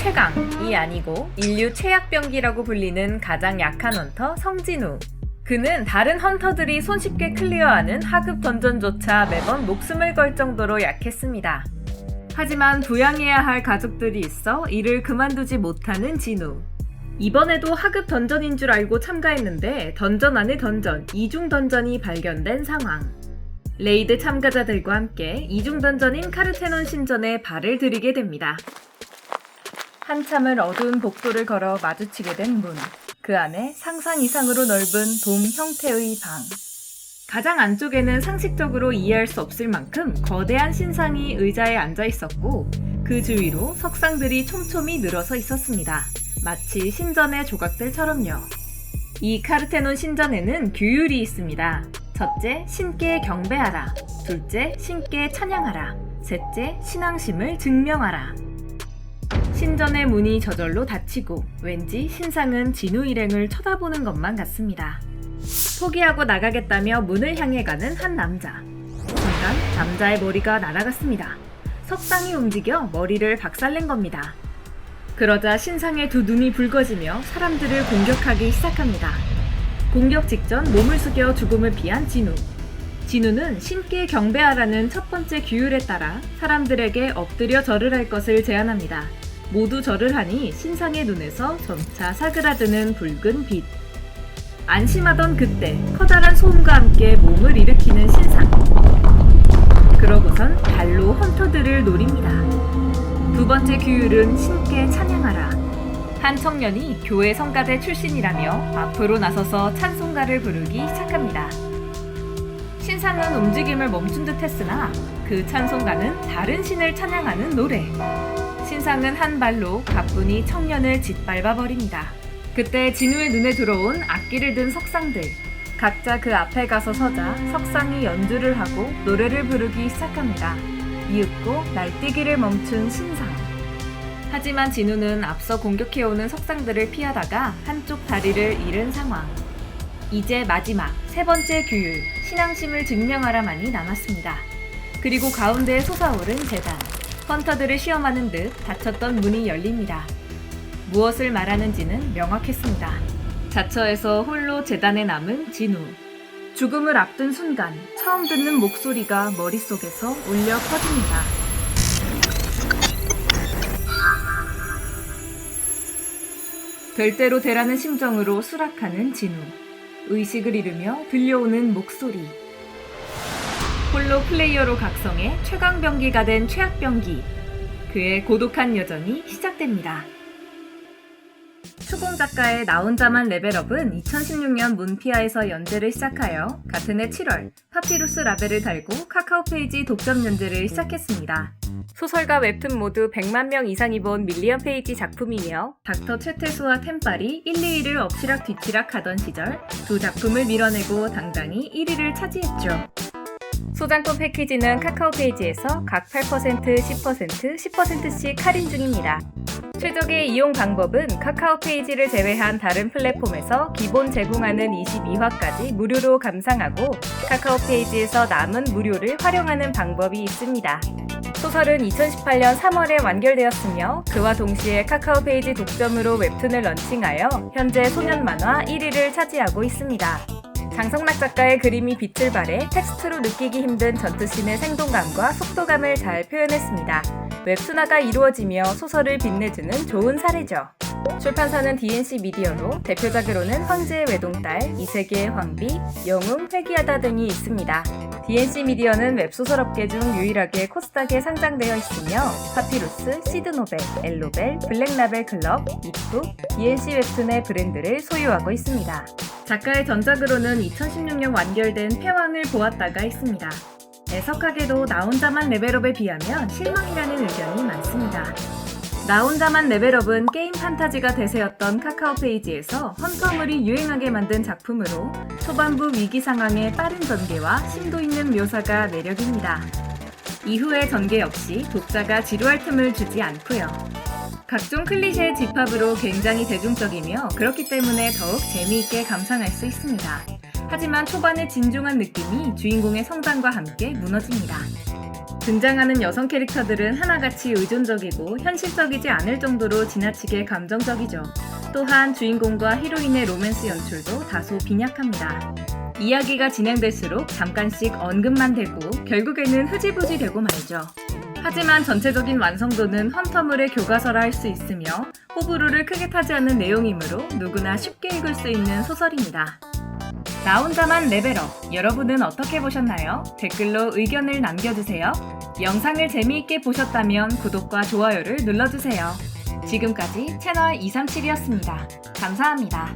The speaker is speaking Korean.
최강이 아니고 인류 최약병기라고 불리는 가장 약한 헌터 성진우. 그는 다른 헌터들이 손쉽게 클리어하는 하급 던전조차 매번 목숨을 걸 정도로 약했습니다. 하지만 부양해야 할 가족들이 있어 이를 그만두지 못하는 진우. 이번에도 하급 던전인 줄 알고 참가했는데 던전 안의 던전, 이중 던전이 발견된 상황. 레이드 참가자들과 함께 이중 던전인 카르테논 신전에 발을 들이게 됩니다. 한참을 어두운 복도를 걸어 마주치게 된 문. 그 안에 상상 이상으로 넓은 돔 형태의 방. 가장 안쪽에는 상식적으로 이해할 수 없을 만큼 거대한 신상이 의자에 앉아 있었고 그 주위로 석상들이 촘촘히 늘어서 있었습니다. 마치 신전의 조각들처럼요. 이 카르테논 신전에는 규율이 있습니다. 첫째, 신께 경배하라. 둘째, 신께 찬양하라. 셋째, 신앙심을 증명하라. 신전의 문이 저절로 닫히고 왠지 신상은 진우 일행을 쳐다보는 것만 같습니다. 포기하고 나가겠다며 문을 향해 가는 한 남자. 순간 남자의 머리가 날아갔습니다. 석상이 움직여 머리를 박살낸 겁니다. 그러자 신상의 두 눈이 붉어지며 사람들을 공격하기 시작합니다. 공격 직전 몸을 숙여 죽음을 피한 진우. 진우는 신께 경배하라는 첫 번째 규율에 따라 사람들에게 엎드려 절을 할 것을 제안합니다. 모두 절을 하니 신상의 눈에서 점차 사그라드는 붉은 빛. 안심하던 그때 커다란 소음과 함께 몸을 일으키는 신상. 그러고선 발로 헌터들을 노립니다. 두 번째 규율은 신께 찬양하라. 한 청년이 교회 성가대 출신이라며 앞으로 나서서 찬송가를 부르기 시작합니다. 신상은 움직임을 멈춘 듯 했으나 그 찬송가는 다른 신을 찬양하는 노래. 신상은 한 발로 가뿐히 청년을 짓밟아 버립니다. 그때 진우의 눈에 들어온 악기를 든 석상들. 각자 그 앞에 가서 서자 석상이 연주를 하고 노래를 부르기 시작합니다. 이윽고 날뛰기를 멈춘 신상. 하지만 진우는 앞서 공격해오는 석상들을 피하다가 한쪽 다리를 잃은 상황. 이제 마지막 세 번째 규율, 신앙심을 증명하라만이 남았습니다. 그리고 가운데에 솟아오른 제단. 헌터들을 시험하는 듯 닫혔던 문이 열립니다. 무엇을 말하는지는 명확했습니다. 자처에서 홀로 제단에 남은 진우. 죽음을 앞둔 순간 처음 듣는 목소리가 머릿속에서 울려 퍼집니다. 될 대로 되라는 심정으로 수락하는 진우. 의식을 잃으며 들려오는 목소리. 홀로 플레이어로 각성해 최강병기가 된 최악병기. 그의 고독한 여정이 시작됩니다. 추공 작가의 나 혼자만 레벨업은 2016년 문피아에서 연재를 시작하여 같은 해 7월 파피루스 라벨을 달고 카카오 페이지 독점 연재를 시작했습니다. 소설과 웹툰 모두 100만 명 이상이 본 밀리언 페이지 작품이며 닥터 최태수와 템빨이 1, 2위를 엎치락 뒤치락 하던 시절 두 작품을 밀어내고 당당히 1위를 차지했죠. 소장품 패키지는 카카오 페이지에서 각 8%, 10%, 10%씩 할인 중입니다. 최적의 이용 방법은 카카오 페이지를 제외한 다른 플랫폼에서 기본 제공하는 22화까지 무료로 감상하고 카카오 페이지에서 남은 무료를 활용하는 방법이 있습니다. 소설은 2018년 3월에 완결되었으며 그와 동시에 카카오 페이지 독점으로 웹툰을 런칭하여 현재 소년 만화 1위를 차지하고 있습니다. 장성락 작가의 그림이 빛을 발해 텍스트로 느끼기 힘든 전투씬의 생동감과 속도감을 잘 표현했습니다. 웹툰화가 이루어지며 소설을 빛내주는 좋은 사례죠. 출판사는 D&C 미디어로 대표작으로는 황제의 외동딸, 이세계의 황비, 영웅, 회귀하다 등이 있습니다. D&C 미디어는 웹소설업계 중 유일하게 코스닥에 상장되어 있으며 파피루스, 시드노벨, 엘로벨, 블랙라벨 클럽, 이프, D&C 웹툰의 브랜드를 소유하고 있습니다. 작가의 전작으로는 2016년 완결된 패왕을 보았다가 있습니다. 애석하게도 나 혼자만 레벨업에 비하면 실망이라는 의견이 많습니다. 나 혼자만 레벨업은 게임 판타지가 대세였던 카카오 페이지에서 헌터물이 유행하게 만든 작품으로 초반부 위기 상황의 빠른 전개와 심도 있는 묘사가 매력입니다. 이후의 전개 역시 독자가 지루할 틈을 주지 않고요. 각종 클리셰의 집합으로 굉장히 대중적이며 그렇기 때문에 더욱 재미있게 감상할 수 있습니다. 하지만 초반의 진중한 느낌이 주인공의 성장과 함께 무너집니다. 등장하는 여성 캐릭터들은 하나같이 의존적이고 현실적이지 않을 정도로 지나치게 감정적이죠. 또한 주인공과 히로인의 로맨스 연출도 다소 빈약합니다. 이야기가 진행될수록 잠깐씩 언급만 되고 결국에는 흐지부지 되고 말죠. 하지만 전체적인 완성도는 헌터물의 교과서라 할 수 있으며 호불호를 크게 타지 않는 내용이므로 누구나 쉽게 읽을 수 있는 소설입니다. 나 혼자만 레벨업, 여러분은 어떻게 보셨나요? 댓글로 의견을 남겨주세요. 영상을 재미있게 보셨다면 구독과 좋아요를 눌러주세요. 지금까지 채널 237이었습니다. 감사합니다.